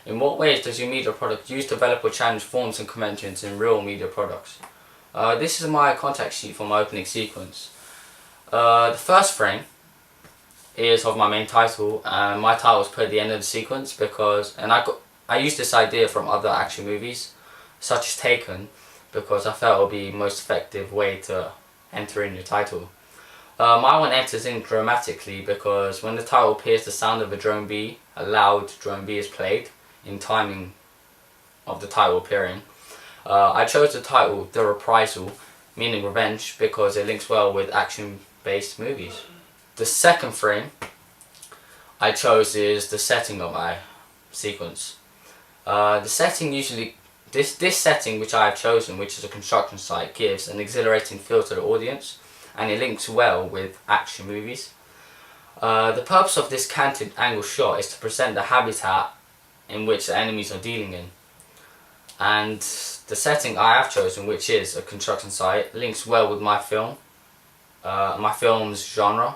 In what ways does your media product use, develop or challenge forms and conventions in real media products? This is my contact sheet for my opening sequence. The first frame is of my main title, and my title was put at the end of the sequence because, I used this idea from other action movies, such as Taken, because I felt it would be the most effective way to enter in your title. My one enters in dramatically because when the title appears, the sound of a loud drone B is played in timing of the title appearing. I chose the title The Reprisal, meaning revenge, because it links well with action-based movies. The second frame I chose is the setting of my sequence. The setting usually, this setting which I have chosen, which is a construction site, gives an exhilarating feel to the audience, and it links well with action movies. The purpose of this canted angle shot is to present the habitat in which the enemies are dealing in. And the setting I have chosen, which is a construction site, links well with my film's genre,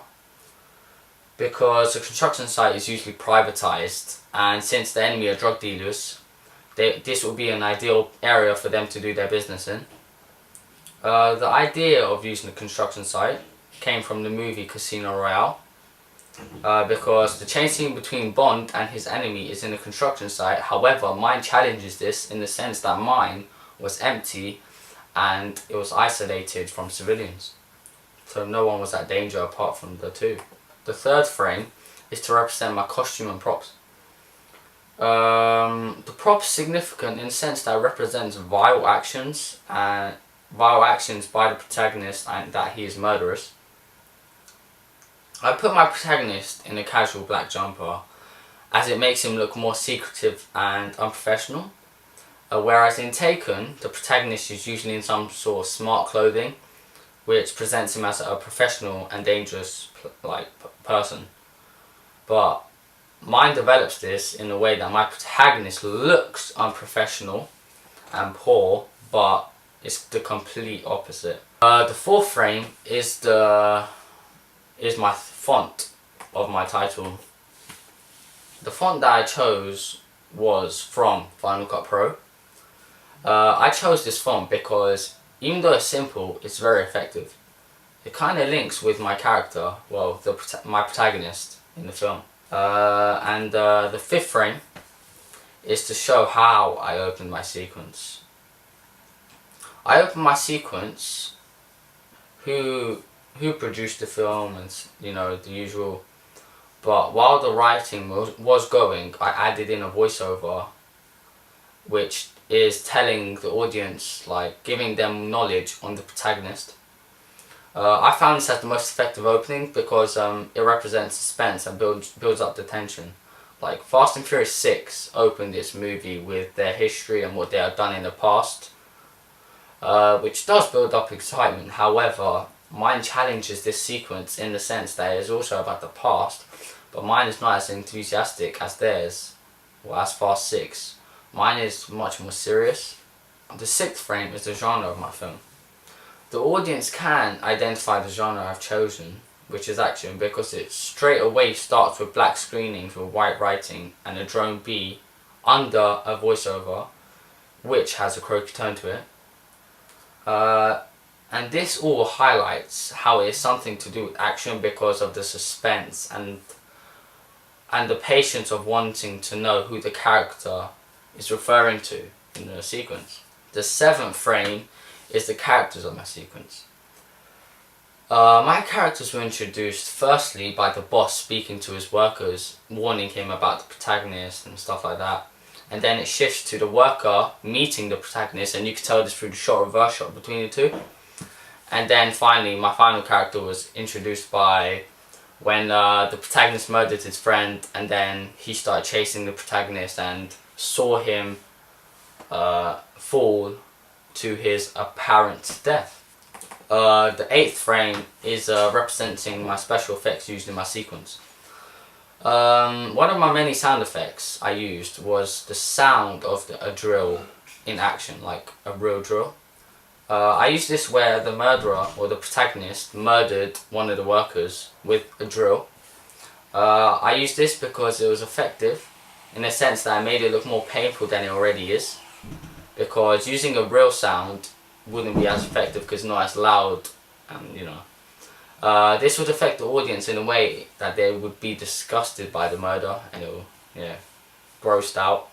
because the construction site is usually privatized, and since the enemy are drug dealers, this will be an ideal area for them to do their business in. The idea of using a construction site came from the movie Casino Royale, because the chase scene between Bond and his enemy is in a construction site. However, mine challenges this in the sense that mine was empty and it was isolated from civilians, so no one was at danger apart from the two. The third frame is to represent my costume and props. The props is significant in the sense that it represents violent actions by the protagonist and that he is murderous. I put my protagonist in a casual black jumper as it makes him look more secretive and unprofessional, whereas in Taken, the protagonist is usually in some sort of smart clothing which presents him as a professional and dangerous person. But mine develops this in a way that my protagonist looks unprofessional and poor, but it's the complete opposite. The fourth frame is my font of my title. The font that I chose was from Final Cut Pro. I chose this font because even though it's simple, it's very effective. It kind of links with my character, well, my protagonist in the film. And the fifth frame is to show how I opened my sequence. I opened my sequence, who produced the film, and the usual. But while the writing was going, I added in a voiceover, which is telling the audience, giving them knowledge on the protagonist. I found this as the most effective opening because it represents suspense and builds up the tension. Like Fast and Furious 6 opened this movie with their history and what they have done in the past, which does build up excitement. However, mine challenges this sequence in the sense that it is also about the past, but mine is not as enthusiastic as theirs, or as Fast 6. Mine is much more serious. The sixth frame is the genre of my film. The audience can identify the genre I've chosen, which is action, because it straight away starts with black screenings with white writing and a drone B under a voiceover, which has a croaky tone to it. And this all highlights how it is something to do with action because of the suspense and the patience of wanting to know who the character is referring to in the sequence. The seventh frame is the characters of my sequence. My characters were introduced firstly by the boss speaking to his workers, warning him about the protagonist and stuff like that. And then it shifts to the worker meeting the protagonist, and you can tell this through the reverse shot between the two. And then finally, my final character was introduced by when the protagonist murdered his friend, and then he started chasing the protagonist and saw him fall to his apparent death. The eighth frame is representing my special effects used in my sequence. One of my many sound effects I used was the sound of a drill in action, like a real drill. I used this where the murderer, or the protagonist, murdered one of the workers with a drill. I used this because it was effective in a sense that I made it look more painful than it already is, because using a real sound wouldn't be as effective because it's not as loud, and you know. This would affect the audience in a way that they would be disgusted by the murder and it will, yeah, grossed out.